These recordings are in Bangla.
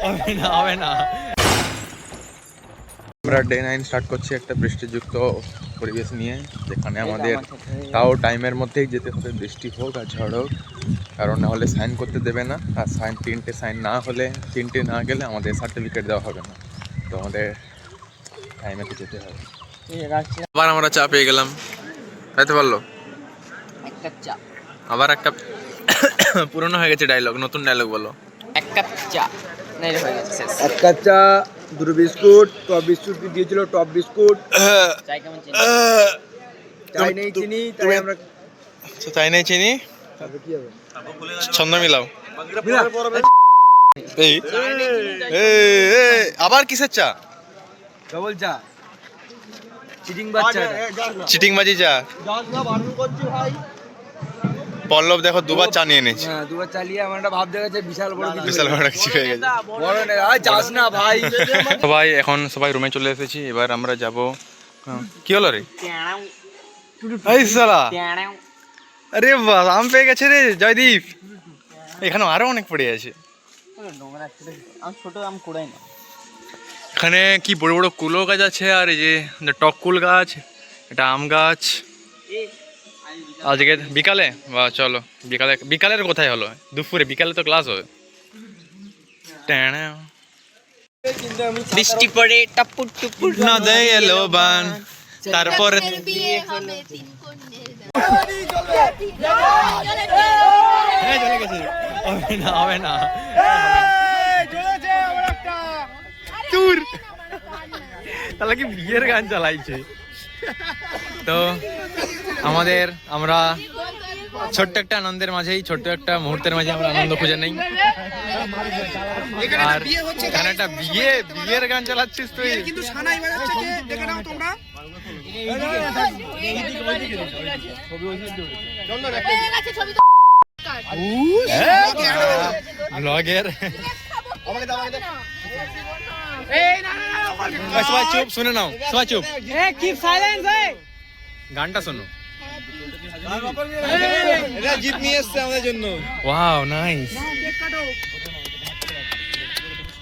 হবে না। আমরা ডে 9 স্টার্ট করছি একটা বৃষ্টিযুক্ত পরিবেশ নিয়ে, যেখানে আমাদের তাও টাইমের মধ্যেই যেতে হবে, বৃষ্টি হোক আর ঝড় হোক, কারণ না হলে সাইন করতে দেবে না। আর তিনটে সাইন না হলে, তিনটে না গেলে আমাদের সার্টিফিকেট দেওয়া হবে না। তো আমাদের টাইমে তো যেতে হবে। আবার আমরা চা পেয়ে গেলাম, তাইতে পারলো আবার এক কাপ। পুরনো হয়ে গেছে ডায়লগ, নতুন ডায়লগ বলো। এক কাপ চা হয়ে গেছে। এক কাপ চা, দুটো বিস্কুট, টপ বিস্কুট দিয়েছিল, টপ বিস্কুট। চাই কেমন চিনি? চাই নেই চিনি, তাই আমরা চাই নেই চিনি, কি হবে ছন্দ মিলাও। এই আবার কিসের চা? ডবল চা, চিটিং বাচ্চা, চিটিং বাজি চা। পল্লব দেখো দুবার চা নিয়ে নিয়েছে। হ্যাঁ, দুবার চালিয়ে আমার একটা ভাব দেখাচ্ছে বিশাল বড় কিছু। বিশাল বড় কিছু হয়ে গেছে। বড় না, আয় যাস না ভাই। সবাই রুমে চলে এসেছি, এবার আমরা যাব। কি হলো রে? এই সালা, আরে বাহ, আম পেয়ে গেছে রে জয়দীপ। এখানে আরো অনেক পড়ে আছে। ছোট আম কুড়াই না। এখানে কি বড় বড় কুলো গাছ আছে, আর এই যে টক কুল গাছ, এটা আম গাছ। আজকে বিকালে বা চলো বিকালের কোথায় হলো? দুপুরে, বিকালে তো ক্লাস হবে। বৃষ্টি পড়ে টাপুর টুপুর নদে এলো বান, তারপর হবে না। তাহলে কি বিয়ের গান চালাইছে? তো আমরা ছোট্ট একটা আনন্দের মাঝেই, ছোট্ট একটা মুহূর্তের মাঝে আমরা আনন্দ খুঁজে নেই। আর এখানে একটা বিয়ের গান চালাচ্ছিস তুই, কিন্তু সানাই বাজাচ্ছে কে? দেখে নাও তোমরা। ব্লগের সবাই চুপ, শুনে নাও সবাই চুপ, গানটা শোনো। জিপ নিয়ে এসছে আমাদের জন্য। Wow nice.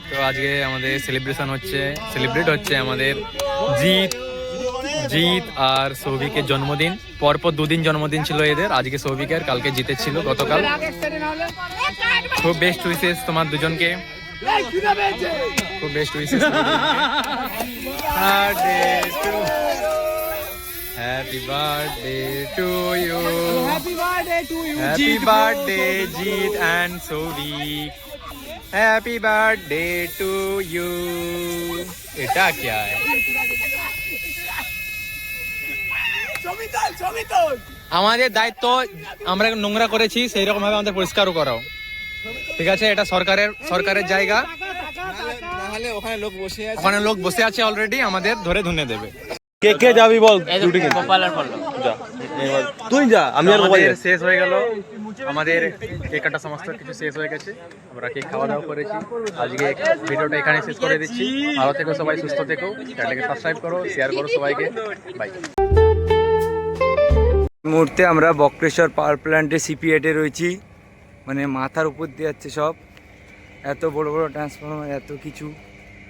তো আজকে আমাদের সেলিব্রেট হচ্ছে আমাদের জিৎ আর সৌভিকের জন্মদিন। পরপর দুদিন জন্মদিন ছিল এদের, আজকে সৌভিকের, কালকে জিতের ছিল গতকাল। খুব বেস্ট উইসেস তোমার দুজনকে, খুব best wishes. Happy birthday to you. Happy birthday Jeet and Sovik. Happy birthday to you. এটা কি है? আমাদের দায়িত্ব, আমরা নোংরা করেছি সেই রকম ভাবে আমাদের পরিষ্কারও করাও, ঠিক আছে? এটা সরকারের জায়গা, ওখানে লোক বসে আছে অলরেডি, আমাদের ধরে ধুনে দেবে। কে যাবি বল? তুই যা, আমি আর মোবাইল। শেষ হয়ে গেল আমাদের কেক কাটা, সমস্ত কিছু শেষ হয়ে গেছে। আমরা কেক খাওয়া দাওয়া করেছি। আজকে ভিডিওটা এখানে শেষ করে দিচ্ছি। ভালো থেকো সবাই, সুস্থ থেকো, চ্যানেলকে সাবস্ক্রাইব করো, শেয়ার করো সবাইকে। বাই। মুহূর্তে আমরা বক্রেশ্বর পাওয়ার প্ল্যান্টে সিপিএটে রয়েছি, মানে মাথার উপর দিয়ে যাচ্ছে সব, এত বড় বড় ট্রান্সফরমার, এত কিছু।